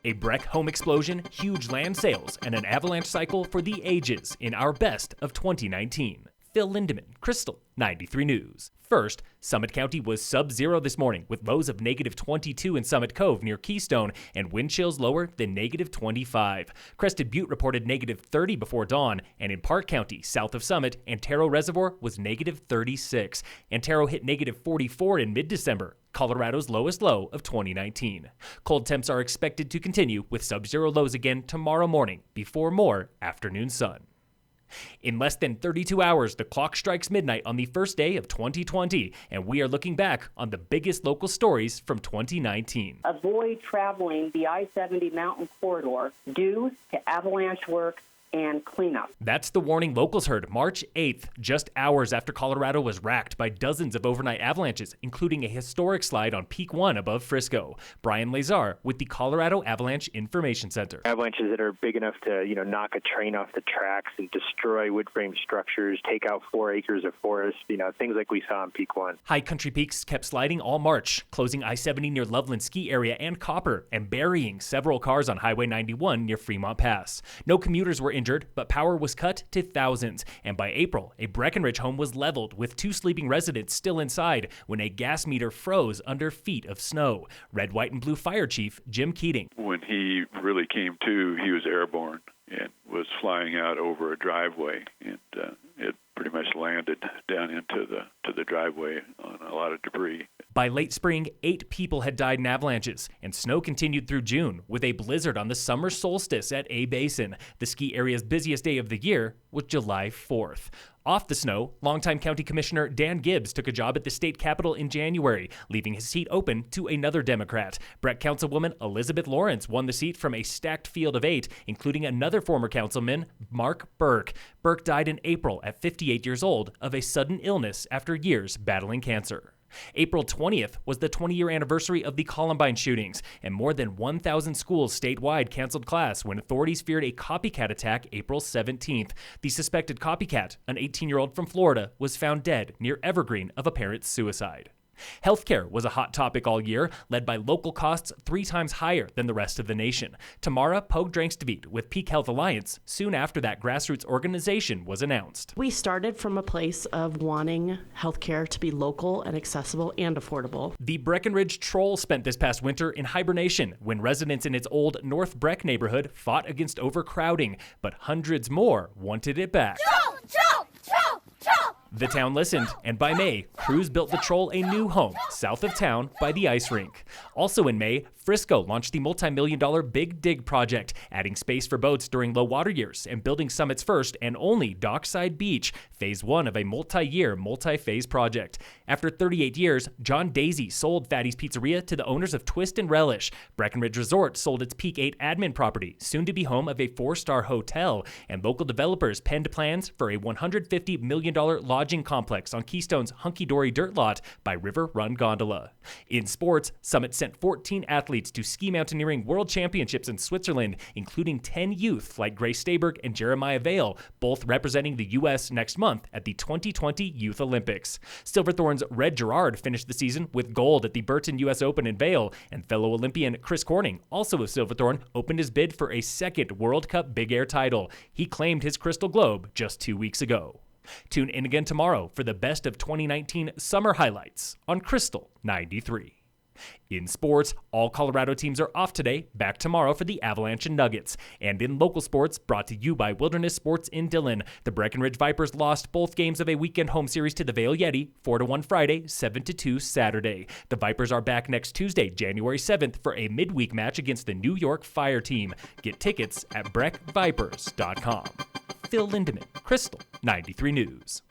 A Breck home explosion, huge land sales, and an avalanche cycle for the ages in our best of 2019. Phil Lindemann, Krystal, 93 News. First, Summit County was sub-zero this morning with lows of -22 in Summit Cove near Keystone and wind chills lower than -25. Crested Butte reported -30 before dawn, and in Park County, south of Summit, Antero Reservoir was -36. Antero hit -44 in mid-December, Colorado's lowest low of 2019. Cold temps are expected to continue with sub-zero lows again tomorrow morning before more afternoon sun. In less than 32 hours, the clock strikes midnight on the first day of 2020, and we are looking back on the biggest local stories from 2019. Avoid traveling the I-70 mountain corridor due to avalanche work and cleanup. That's the warning locals heard March 8th, just hours after Colorado was racked by dozens of overnight avalanches, including a historic slide on Peak 1 above Frisco. Brian Lazar with the Colorado Avalanche Information Center. Avalanches that are big enough to, knock a train off the tracks and destroy wood frame structures, take out 4 acres of forest, things like we saw on Peak 1. High country peaks kept sliding all March, closing I-70 near Loveland Ski Area and Copper, and burying several cars on Highway 91 near Fremont Pass. No commuters were injured, but power was cut to thousands. And by April, a Breckenridge home was leveled with 2 sleeping residents still inside when a gas meter froze under feet of snow. Red, white, and blue fire chief Jim Keating. When he really came to, he was airborne and was flying out over a driveway, and it pretty much landed down into the driveway on a lot of debris. By late spring, 8 people had died in avalanches, and snow continued through June with a blizzard on the summer solstice at A Basin. The ski area's busiest day of the year was July 4th. Off the snow, longtime County Commissioner Dan Gibbs took a job at the state capitol in January, leaving his seat open to another Democrat. Breck Councilwoman Elizabeth Lawrence won the seat from a stacked field of 8, including another former councilman, Mark Burke. Burke died in April at 58 years old of a sudden illness after years battling cancer. April 20th was the 20-year anniversary of the Columbine shootings, and more than 1,000 schools statewide canceled class when authorities feared a copycat attack April 17th. The suspected copycat, an 18-year-old from Florida, was found dead near Evergreen of apparent suicide. Healthcare was a hot topic all year, led by local costs 3 times higher than the rest of the nation. Tamara Pogdrangstveit with Peak Health Alliance, soon after that grassroots organization was announced. We started from a place of wanting healthcare to be local and accessible and affordable. The Breckenridge Troll spent this past winter in hibernation when residents in its old North Breck neighborhood fought against overcrowding, but hundreds more wanted it back. Troll! Troll! Troll! Troll! The town listened, and by May, crews built the Troll a new home south of town by the ice rink. Also in May, Frisco launched the multi-million-dollar Big Dig project, adding space for boats during low water years and building Summit's first and only dockside beach, phase 1 of a multi-year, multi-phase project. After 38 years, John Daisy sold Fatty's Pizzeria to the owners of Twist and Relish. Breckenridge Resort sold its Peak 8 admin property, soon to be home of a 4-star hotel, and local developers penned plans for a $150 million lodging complex on Keystone's hunky-dory dirt lot by River Run Gondola. In sports, Summit sent 14 athletes to ski mountaineering world championships in Switzerland, including 10 youth like Grace Staberg and Jeremiah Vale, both representing the U.S. next month at the 2020 Youth Olympics. Silverthorne's Red Gerard finished the season with gold at the Burton U.S. Open in Vail, and fellow Olympian Chris Corning, also of Silverthorne, opened his bid for a second World Cup Big Air title. He claimed his Crystal Globe just 2 weeks ago. Tune in again tomorrow for the best of 2019 summer highlights on Krystal 93. In sports, all Colorado teams are off today, back tomorrow for the Avalanche and Nuggets. And in local sports, brought to you by Wilderness Sports in Dillon, the Breckenridge Vipers lost both games of a weekend home series to the Vail Yeti, 4-1 Friday, 7-2 Saturday. The Vipers are back next Tuesday, January 7th, for a midweek match against the New York Fire team. Get tickets at breckvipers.com. Phil Lindemann, Krystal, 93 News.